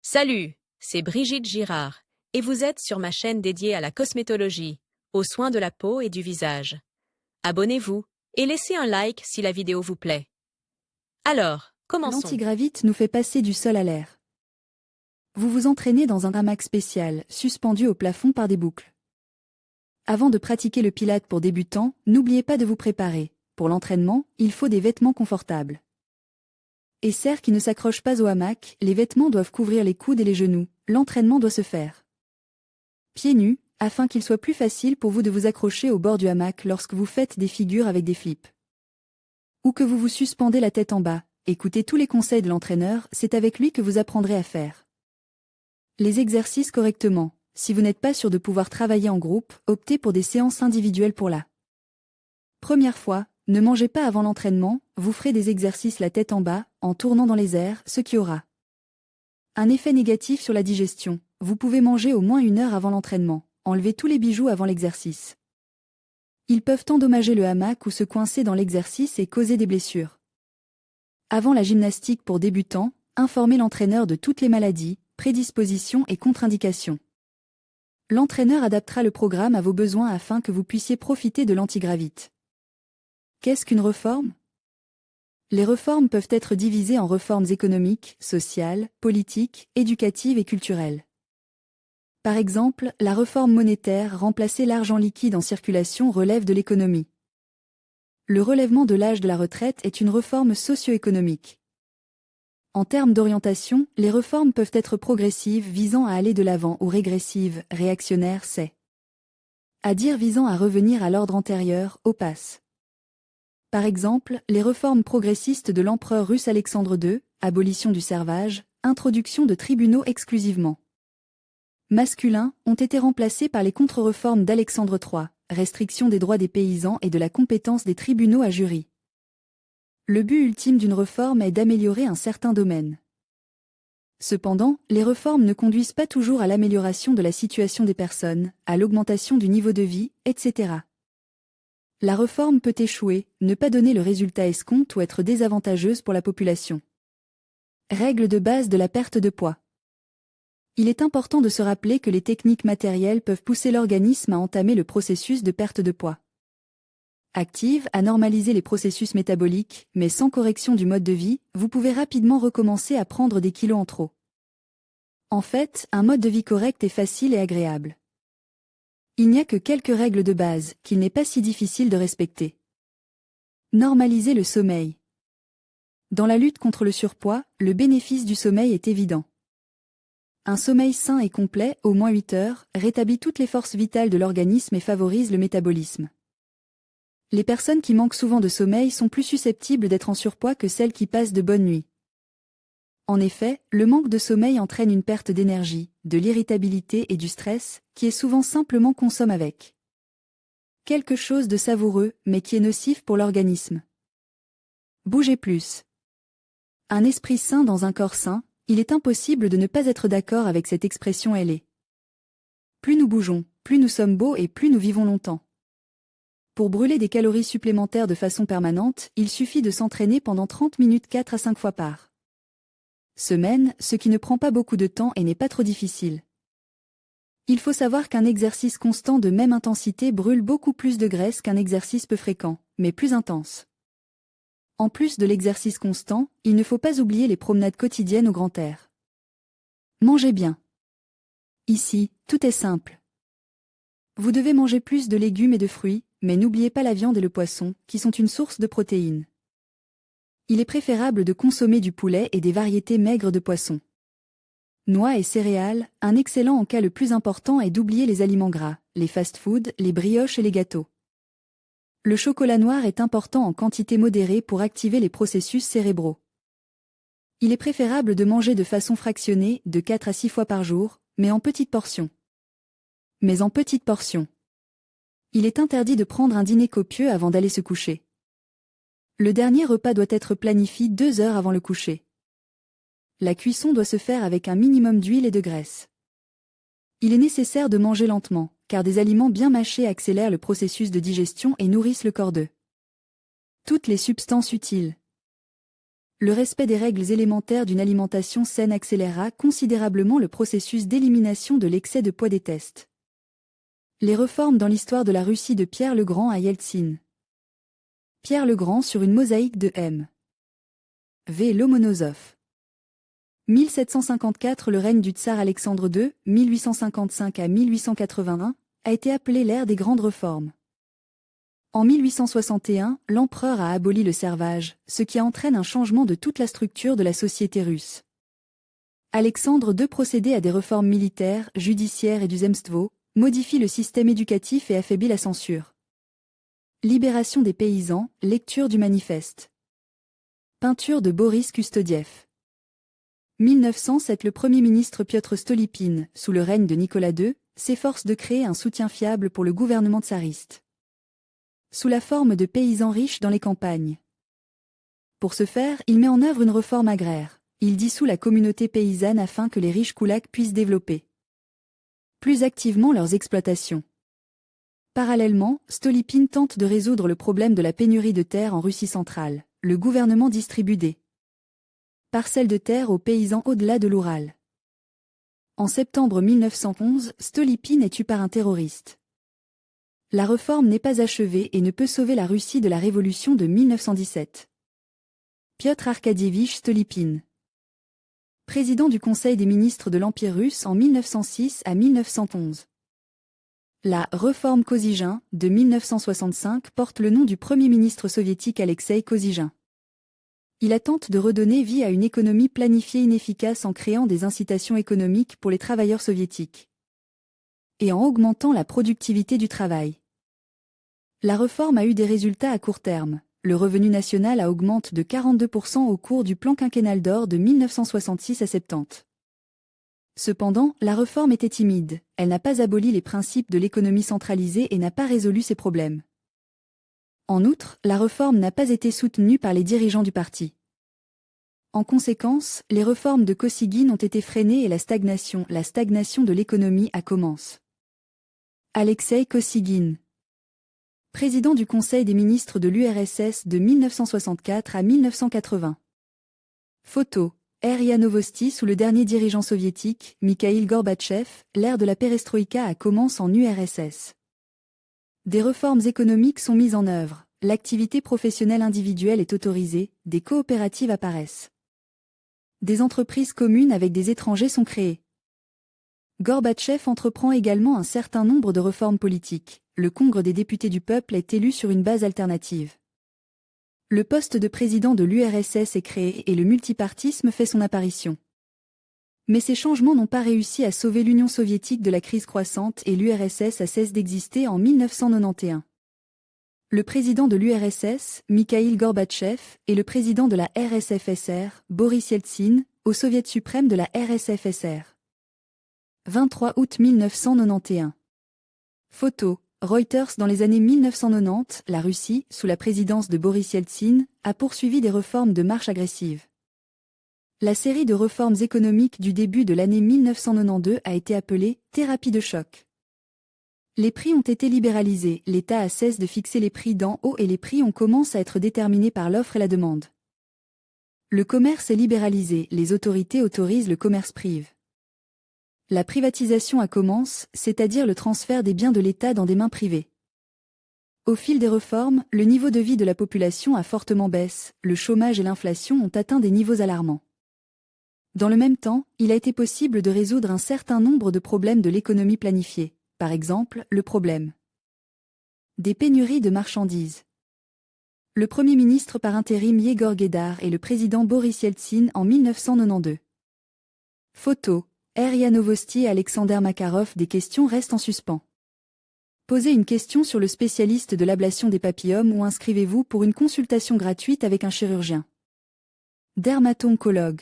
Salut, c'est Brigitte Girard, et vous êtes sur ma chaîne dédiée à la cosmétologie, aux soins de la peau et du visage. Abonnez-vous et laissez un like si la vidéo vous plaît. Alors, commençons. L'antigravite nous fait passer du sol à l'air. Vous vous entraînez dans un hamac spécial, suspendu au plafond par des boucles. Avant de pratiquer le pilate pour débutants, n'oubliez pas de vous préparer. Pour l'entraînement, il faut des vêtements confortables. Et serre qui ne s'accrochent pas au hamac, les vêtements doivent couvrir les coudes et les genoux. L'entraînement doit se faire pieds nus, afin qu'il soit plus facile pour vous de vous accrocher au bord du hamac lorsque vous faites des figures avec des flips. Ou que vous vous suspendez la tête en bas. Écoutez tous les conseils de l'entraîneur, c'est avec lui que vous apprendrez à faire les exercices correctement. Si vous n'êtes pas sûr de pouvoir travailler en groupe, optez pour des séances individuelles pour la première fois. Ne mangez pas avant l'entraînement, vous ferez des exercices la tête en bas, en tournant dans les airs, ce qui aura un effet négatif sur la digestion. Vous pouvez manger au moins 1 heure avant l'entraînement. Enlevez tous les bijoux avant l'exercice. Ils peuvent endommager le hamac ou se coincer dans l'exercice et causer des blessures. Avant la gymnastique pour débutants, informez l'entraîneur de toutes les maladies, prédispositions et contre-indications. L'entraîneur adaptera le programme à vos besoins afin que vous puissiez profiter de l'antigravite. Qu'est-ce qu'une réforme ? Les réformes peuvent être divisées en réformes économiques, sociales, politiques, éducatives et culturelles. Par exemple, la réforme monétaire, remplacer l'argent liquide en circulation, relève de l'économie. Le relèvement de l'âge de la retraite est une réforme socio-économique. En termes d'orientation, les réformes peuvent être progressives visant à aller de l'avant ou régressives, réactionnaires c'est-à-dire visant à revenir à l'ordre antérieur, au pass. Par exemple, les réformes progressistes de l'empereur russe Alexandre II, abolition du servage, introduction de tribunaux exclusivement masculins, ont été remplacées par les contre-réformes d'Alexandre III, restriction des droits des paysans et de la compétence des tribunaux à jury. Le but ultime d'une réforme est d'améliorer un certain domaine. Cependant, les réformes ne conduisent pas toujours à l'amélioration de la situation des personnes, à l'augmentation du niveau de vie, etc. La réforme peut échouer, ne pas donner le résultat escompté ou être désavantageuse pour la population. Règle de base de la perte de poids. Il est important de se rappeler que les techniques matérielles peuvent pousser l'organisme à entamer le processus de perte de poids active, à normaliser les processus métaboliques, mais sans correction du mode de vie, vous pouvez rapidement recommencer à prendre des kilos en trop. En fait, un mode de vie correct est facile et agréable. Il n'y a que quelques règles de base, qu'il n'est pas si difficile de respecter. Normaliser le sommeil. Dans la lutte contre le surpoids, le bénéfice du sommeil est évident. Un sommeil sain et complet, au moins 8 heures, rétablit toutes les forces vitales de l'organisme et favorise le métabolisme. Les personnes qui manquent souvent de sommeil sont plus susceptibles d'être en surpoids que celles qui passent de bonnes nuits. En effet, le manque de sommeil entraîne une perte d'énergie, de l'irritabilité et du stress, qui est souvent simplement consomme avec quelque chose de savoureux, mais qui est nocif pour l'organisme. Bougez plus. Un esprit sain dans un corps sain, il est impossible de ne pas être d'accord avec cette expression. Elle est. Plus nous bougeons, plus nous sommes beaux et plus nous vivons longtemps. Pour brûler des calories supplémentaires de façon permanente, il suffit de s'entraîner pendant 30 minutes 4 à 5 fois par semaine, ce qui ne prend pas beaucoup de temps et n'est pas trop difficile. Il faut savoir qu'un exercice constant de même intensité brûle beaucoup plus de graisse qu'un exercice peu fréquent, mais plus intense. En plus de l'exercice constant, il ne faut pas oublier les promenades quotidiennes au grand air. Mangez bien. Ici, tout est simple. Vous devez manger plus de légumes et de fruits, mais n'oubliez pas la viande et le poisson, qui sont une source de protéines. Il est préférable de consommer du poulet et des variétés maigres de poisson. Noix et céréales, un excellent en cas le plus important est d'oublier les aliments gras, les fast-foods, les brioches et les gâteaux. Le chocolat noir est important en quantité modérée pour activer les processus cérébraux. Il est préférable de manger de façon fractionnée, de 4 à 6 fois par jour, mais en petites portions. Il est interdit de prendre un dîner copieux avant d'aller se coucher. Le dernier repas doit être planifié 2 heures avant le coucher. La cuisson doit se faire avec un minimum d'huile et de graisse. Il est nécessaire de manger lentement, car des aliments bien mâchés accélèrent le processus de digestion et nourrissent le corps de toutes les substances utiles. Le respect des règles élémentaires d'une alimentation saine accélérera considérablement le processus d'élimination de l'excès de poids des tests. Les réformes dans l'histoire de la Russie de Pierre le Grand à Yeltsin. Pierre le Grand sur une mosaïque de M. V. Lomonosov. 1754 Le règne du tsar Alexandre II, 1855 à 1881, a été appelé l'ère des grandes réformes. En 1861, l'empereur a aboli le servage, ce qui entraîne un changement de toute la structure de la société russe. Alexandre II procédait à des réformes militaires, judiciaires et du zemstvo, modifie le système éducatif et affaiblit la censure. Libération des paysans, lecture du manifeste. Peinture de Boris Kustodiev. 1907 Le Premier ministre Piotr Stolypine, sous le règne de Nicolas II, s'efforce de créer un soutien fiable pour le gouvernement tsariste. Sous la forme de paysans riches dans les campagnes. Pour ce faire, il met en œuvre une réforme agraire. Il dissout la communauté paysanne afin que les riches koulaks puissent développer plus activement leurs exploitations. Parallèlement, Stolypine tente de résoudre le problème de la pénurie de terre en Russie centrale. Le gouvernement distribue des parcelles de terre aux paysans au-delà de l'Oural. En septembre 1911, Stolypine est tué par un terroriste. La réforme n'est pas achevée et ne peut sauver la Russie de la révolution de 1917. Piotr Arkadievitch Stolypine. Président du Conseil des ministres de l'Empire russe en 1906 à 1911. La réforme Kosygin de 1965 porte le nom du premier ministre soviétique Alexeï Kosygin. Il tente de redonner vie à une économie planifiée inefficace en créant des incitations économiques pour les travailleurs soviétiques et en augmentant la productivité du travail. La réforme a eu des résultats à court terme. Le revenu national a augmenté de 42% au cours du plan quinquennal d'or de 1966 à 70. Cependant, la réforme était timide, elle n'a pas aboli les principes de l'économie centralisée et n'a pas résolu ses problèmes. En outre, la réforme n'a pas été soutenue par les dirigeants du parti. En conséquence, les réformes de Kosygin ont été freinées et la stagnation de l'économie a commencé. Alexeï Kosygin. Président du Conseil des ministres de l'URSS de 1964 à 1980. Photo. RIA Novosti sous le dernier dirigeant soviétique, Mikhaïl Gorbatchev, l'ère de la perestroïka a commencé en URSS. Des réformes économiques sont mises en œuvre, l'activité professionnelle individuelle est autorisée, des coopératives apparaissent. Des entreprises communes avec des étrangers sont créées. Gorbatchev entreprend également un certain nombre de réformes politiques. Le Congrès des députés du peuple est élu sur une base alternative. Le poste de président de l'URSS est créé et le multipartisme fait son apparition. Mais ces changements n'ont pas réussi à sauver l'Union soviétique de la crise croissante et l'URSS a cessé d'exister en 1991. Le président de l'URSS, Mikhaïl Gorbatchev, et le président de la RSFSR, Boris Yeltsin, au Soviet suprême de la RSFSR. 23 août 1991. Photo. Reuters. Dans les années 1990, la Russie, sous la présidence de Boris Yeltsin, a poursuivi des réformes de marche agressive. La série de réformes économiques du début de l'année 1992 a été appelée « thérapie de choc ». Les prix ont été libéralisés, l'État a cessé de fixer les prix d'en haut et les prix ont commencé à être déterminés par l'offre et la demande. Le commerce est libéralisé, les autorités autorisent le commerce privé. La privatisation a commencé, c'est-à-dire le transfert des biens de l'État dans des mains privées. Au fil des réformes, le niveau de vie de la population a fortement baissé, le chômage et l'inflation ont atteint des niveaux alarmants. Dans le même temps, il a été possible de résoudre un certain nombre de problèmes de l'économie planifiée, par exemple, le problème des pénuries de marchandises. Le Premier ministre par intérim Yegor Guedar et le président Boris Yeltsin en 1992. Photo. RIA Novosti et Alexander Makarov. Des questions restent en suspens. Posez une question sur le spécialiste de l'ablation des papillomes ou inscrivez-vous pour une consultation gratuite avec un chirurgien. Dermato-oncologue.